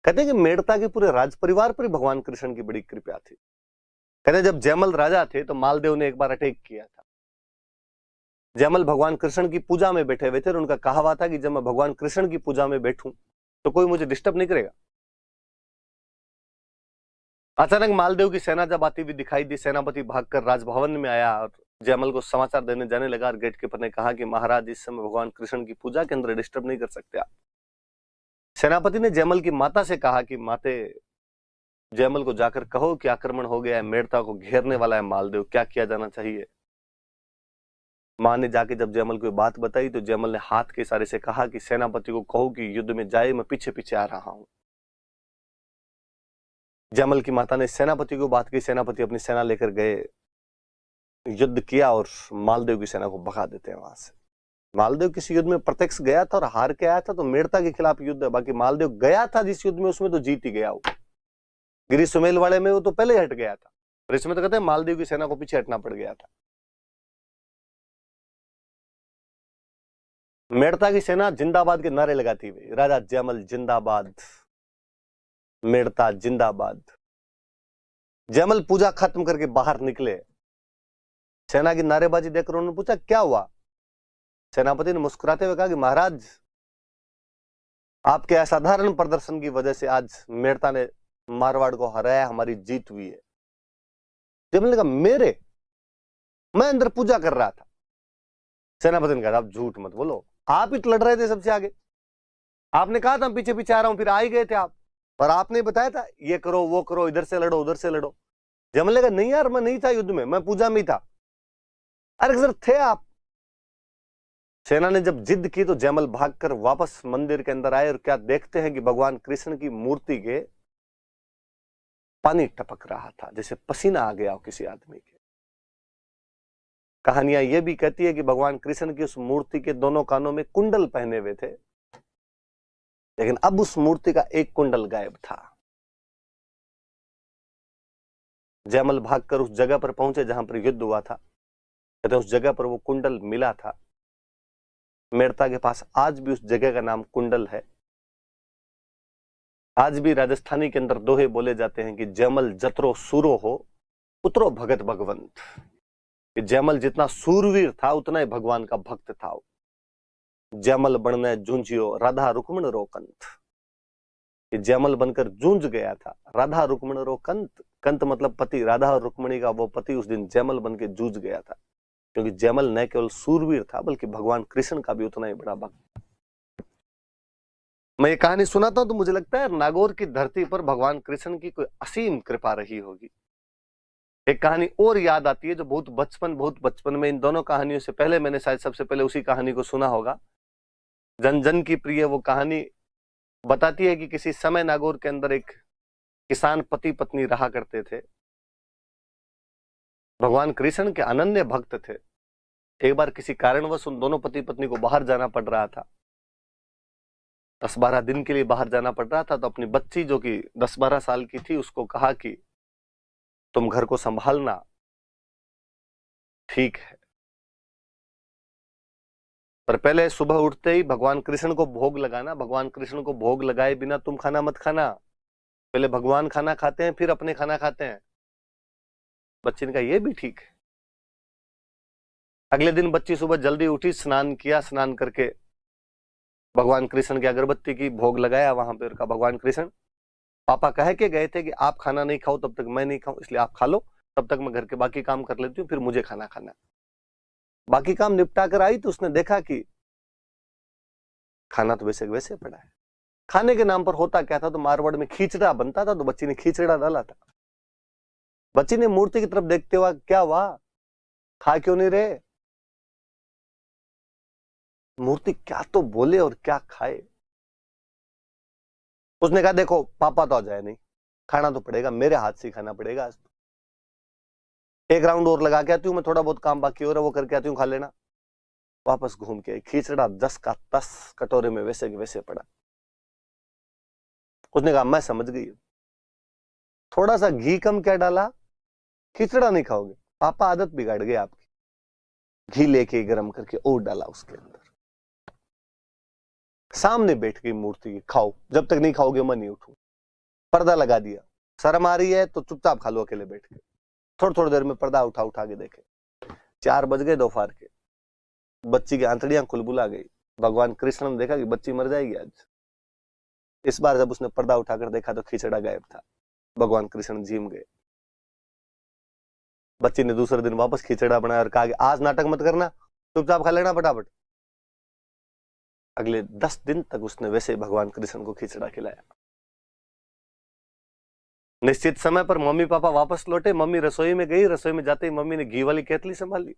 कहते हैं कि मेड़ता के पूरे राज परिवार पर भगवान कृष्ण की बड़ी कृपा थी। कहते हैं जब जयमल राजा थे तो मालदेव ने एक बार अटैक किया था। जयमल भगवान कृष्ण की पूजा में बैठे हुए थे और उनका कहा हुआ था कि जब मैं भगवान कृष्ण की पूजा में बैठूं तो कोई मुझे डिस्टर्ब नहीं करेगा। अचानक मालदेव की सेना जब आती हुई दिखाई दी, सेनापति भागकर राजभवन में आया और जयमल को समाचार देने जाने लगा और गेट कीपर ने कहा कि महाराज इस समय भगवान कृष्ण की पूजा के अंदर डिस्टर्ब नहीं कर सकते आप। सेनापति ने जयमल की माता से कहा कि माते, जयमल को जाकर कहो कि आक्रमण हो गया है, मेड़ता को घेरने वाला है मालदेव, क्या किया जाना चाहिए। मां ने जाके जब जयमल को बात बताई तो जयमल ने हाथ के इशारे से कहा कि सेनापति को कहो कि युद्ध में जाए, मैं पीछे पीछे आ रहा हूं। जयमल की माता ने सेनापति को बात की, सेनापति अपनी सेना लेकर गए, युद्ध किया और मालदेव की सेना को भगा देते हैं वहां से। मालदेव किसी युद्ध में प्रत्यक्ष गया था और हार के आया था, तो मेड़ता के खिलाफ युद्ध है। बाकी मालदेव गया था जिस युद्ध में, उसमें तो जीत ही गया वो। गिरी सुमेल वाले में वो तो पहले हट गया था, और इसमें तो कहते हैं मालदेव की सेना को पीछे हटना पड़ गया था। मेड़ता की सेना जिंदाबाद के नारे लगाती हुई, राजा जयमल जिंदाबाद, मेड़ता जिंदाबाद। जयमल पूजा खत्म करके बाहर निकले, सेना की नारेबाजी देखकर उन्होंने पूछा क्या हुआ। सेनापति ने मुस्कुराते हुए कहा कि महाराज, आपके असाधारण प्रदर्शन की वजह से आज मेड़ता ने मारवाड़ को हराया, हमारी जीत हुई है। जयमल ने कहा मेरे, मैं अंदर पूजा कर रहा था। सेनापति ने कहा आप झूठ मत बोलो, आप ही लड़ रहे थे सबसे आगे, आपने कहा था पीछे पीछे आ रहा हूं, फिर आ ही गए थे आप, और आपने बताया था ये करो वो करो, इधर से लड़ो उधर से लड़ो। जयमल ने कहा नहीं यार, मैं नहीं था युद्ध में, मैं पूजा में ही था। अरे सर थे आप। सेना ने जब जिद की तो जयमल भागकर वापस मंदिर के अंदर आए और क्या देखते हैं कि भगवान कृष्ण की मूर्ति के पानी टपक रहा था, जैसे पसीना आ गया हो किसी आदमी के। कहानियां यह भी कहती है कि भगवान कृष्ण की उस मूर्ति के दोनों कानों में कुंडल पहने हुए थे, लेकिन अब उस मूर्ति का एक कुंडल गायब था। जयमल भागकर उस जगह पर पहुंचे जहां पर युद्ध हुआ था, कहते उस जगह पर वो कुंडल मिला था। मेड़ता के पास आज भी उस जगह का नाम कुंडल है। आज भी राजस्थानी के अंदर दोहे बोले जाते हैं कि जयमल जतरो सूरो हो उतरो भगत भगवंत। कि जयमल जितना सूरवीर था उतना ही भगवान का भक्त था। जयमल बनने जूंझियो राधा रुक्मण रो कंत। कि जयमल बनकर जूझ गया था, राधा रुक्मण रो कंत, कंत मतलब पति, राधा और रुक्मणी का वो पति उस दिन जयमल बन के जूझ गया था, क्योंकि जयमल न केवल सूरवीर था बल्कि भगवान कृष्ण का भी उतना ही बड़ा भक्त था। मैं ये कहानी सुनाता हूं तो मुझे लगता है नागौर की धरती पर भगवान कृष्ण की कोई असीम कृपा रही होगी। एक कहानी और याद आती है जो बहुत बचपन में, इन दोनों कहानियों से पहले मैंने शायद सबसे पहले उसी कहानी को सुना होगा। जन जन की प्रिय वो कहानी बताती है कि किसी समय नागौर के अंदर एक किसान पति पत्नी रहा करते थे। भगवान कृष्ण के अनन्य भक्त थे। एक बार किसी कारणवश उन दोनों पति पत्नी को बाहर जाना पड़ रहा था, 10-12 दिन के लिए बाहर जाना पड़ रहा था। तो अपनी बच्ची जो कि 10-12 साल की थी उसको कहा कि तुम घर को संभालना, ठीक है। पर पहले सुबह उठते ही भगवान कृष्ण को भोग लगाना, भगवान कृष्ण को भोग लगाए बिना तुम खाना मत खाना, पहले भगवान खाना खाते हैं फिर अपने खाना खाते हैं। बच्ची ने कहा यह भी ठीक है। अगले दिन बच्ची सुबह जल्दी उठी, स्नान किया, स्नान करके भगवान कृष्ण की अगरबत्ती की भोग लगाया वहां पर। कहा भगवान कृष्ण, पापा कह के गए थे कि आप खाना नहीं खाओ तब तक मैं नहीं खाऊं, इसलिए आप खा लो, तब तक मैं घर के बाकी काम कर लेती हूँ, फिर मुझे खाना खाना। बाकी काम निपटा कर आई तो उसने देखा कि खाना तो वैसे वैसे पड़ा है। खाने के नाम पर होता क्या था, तो मारवाड़ में खींचड़ा बनता था, तो बच्ची ने खींचड़ा डाला था। बच्ची ने मूर्ति की तरफ देखते हुआ, क्या हुआ, खा क्यों नहीं रहे। मूर्ति क्या तो बोले और क्या खाए। उसने कहा देखो पापा तो आ जाए नहीं, खाना तो पड़ेगा, मेरे हाथ से खाना पड़ेगा आज। एक राउंड और लगा के आती हूँ मैं, थोड़ा बहुत काम बाकी हो रहा है वो करके आती हूँ, खा लेना। वापस घूम के खींचड़ा 10 का 10 कटोरे में वैसे के वैसे पड़ा। उसने कहा मैं समझ गई, थोड़ा सा घी कम क्या डाला, खिचड़ा नहीं खाओगे। पापा आदत बिगाड़ गई आपकी। घी लेके गर्म करके और डाला उसके अंदर, सामने बैठ गई मूर्ति की, खाओ, जब तक नहीं खाओगे मैं नहीं उठूं। पर्दा लगा दिया, शर्म आ रही है तो चुपचाप खा लो अकेले बैठ के। थोड़ी थोड़ी देर में पर्दा उठा उठा के देखे, 4 बज गए दोपहर के, बच्ची की आंतड़ियां खुलबुला गई। भगवान कृष्ण ने देखा कि बच्ची मर जाएगी आज। इस बार जब उसने पर्दा उठाकर देखा तो खिचड़ा गायब था। भगवान कृष्ण झीम गए। बच्ची ने दूसरे दिन वापस खिचड़ा बनाया और कहा कि आज नाटक मत करना, चुपचाप खा लेना फटाफट। अगले 10 दिन तक उसने वैसे ही भगवान कृष्ण को खिचड़ा खिलाया। निश्चित समय पर मम्मी पापा वापस लौटे, मम्मी रसोई में गई। रसोई में जाते ही मम्मी ने घी वाली केतली संभाल ली।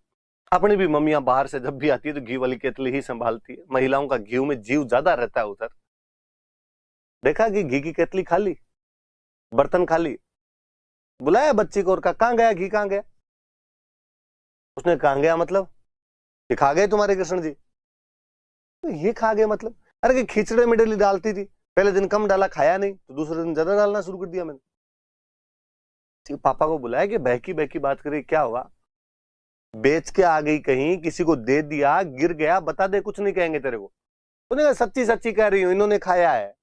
अपनी भी मम्मियां बाहर से जब भी आती है तो घी वाली केतली ही संभालती है। महिलाओं का घी में जीव ज्यादा रहता है उधर। देखा कि घी की केतली खाली, बर्तन खाली। बुलाया बच्ची को और कहा कहां गया घी, कहां गया? उसने कहां गया मतलब, ये खा गए तुम्हारे कृष्ण जी? तो ये खा गए मतलब, अरे कि खिचड़े में डेली डालती थी, पहले दिन कम डाला, खाया नहीं, तो दूसरे दिन ज्यादा डालना शुरू कर दिया मैंने। पापा को बुलाया कि बहकी बहकी बात करी, क्या हुआ? बेच के आ गई कहीं, किसी को दे दिया, गिर गया, बता दे, कुछ नहीं कहेंगे तेरे को। तूने कहा सच्ची सच्ची कह रही हूं, इन्होंने खाया है,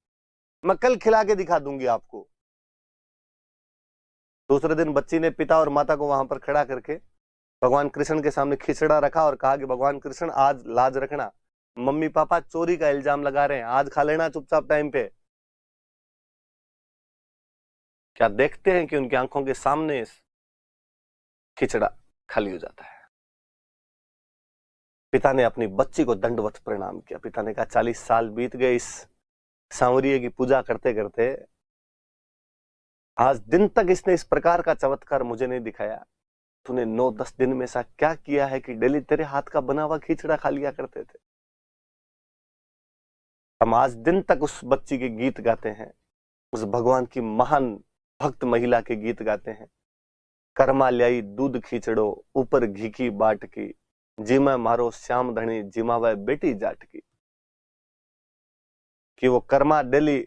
मैं कल खिला के दिखा दूंगी आपको। दूसरे दिन बच्ची ने पिता और माता को वहां पर खड़ा करके भगवान कृष्ण के सामने खिचड़ा रखा और कहा कि भगवान कृष्ण आज लाज रखना, मम्मी पापा चोरी का इल्जाम लगा रहे हैं, आज खा लेना चुपचाप टाइम पे। क्या देखते हैं कि उनकी आंखों के सामने खिचड़ा खाली हो जाता है। पिता ने अपनी बच्ची को दंडवत प्रणाम किया। पिता ने कहा 40 साल बीत गए इस सांवरिये की पूजा करते करते, आज दिन तक इसने इस प्रकार का चमत्कार मुझे नहीं दिखाया। तूने 9-10 दिन में ऐसा क्या किया है कि डेली तेरे हाथ का बना हुआ खिचड़ा खा लिया करते थे। हम आज दिन तक उस बच्ची के गीत गाते हैं, उस भगवान की महान भक्त महिला के गीत गाते हैं। कर्मा ल्याई दूध खींचड़ो, ऊपर घी की बाट की, जिमा मारो श्याम धनी, जिमावे बेटी जाट की। कि वो कर्मा डेली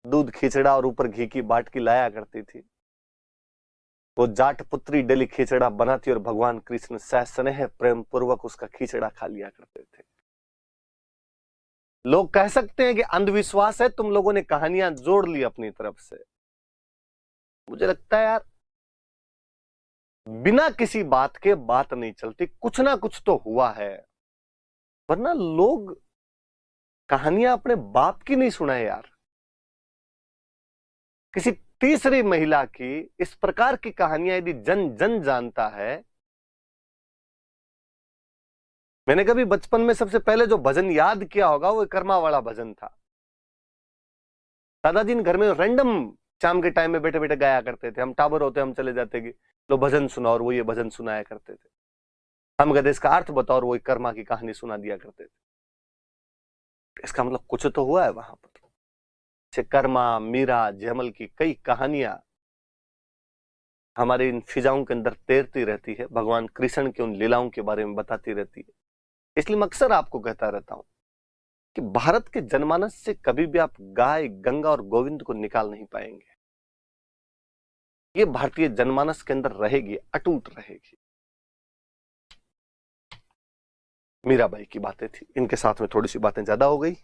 दूध खींचड़ा और ऊपर घी की बाट की लाया करती थी। वो जाट पुत्री डेली खींचड़ा बनाती और भगवान कृष्ण सह स्नेह प्रेम पूर्वक उसका खींचड़ा खा लिया करते थे। लोग कह सकते हैं कि अंधविश्वास है, तुम लोगों ने कहानियां जोड़ ली अपनी तरफ से। मुझे लगता है यार, बिना किसी बात के बात नहीं चलती, कुछ ना कुछ तो हुआ है, वरना लोग कहानियां अपने बाप की नहीं सुनाए यार। किसी तीसरी महिला की इस प्रकार की कहानियां यदि जन जन जानता है। मैंने कभी बचपन में सबसे पहले जो भजन याद किया होगा वो कर्मा वाला भजन था। दादाजी घर में रैंडम शाम के टाइम में बैठे बैठे गाया करते थे। हम टाबर होते, हम चले जाते कि लो भजन सुनाओ, और वो ये भजन सुनाया करते थे। हम कहते इसका अर्थ बताओ, और वो कर्मा की कहानी सुना दिया करते थे। इसका मतलब कुछ तो हुआ है वहां पर। कर्मा, मीरा, जयमल की कई कहानियां हमारे इन फिजाओं के अंदर तैरती रहती है, भगवान कृष्ण के उन लीलाओं के बारे में बताती रहती है। इसलिए मैं अक्सर आपको कहता रहता हूं कि भारत के जनमानस से कभी भी आप गाय, गंगा और गोविंद को निकाल नहीं पाएंगे। ये भारतीय जनमानस के अंदर रहेगी, अटूट रहेगी। मीराबाई की बातें थी, इनके साथ में थोड़ी सी बातें ज्यादा हो गई।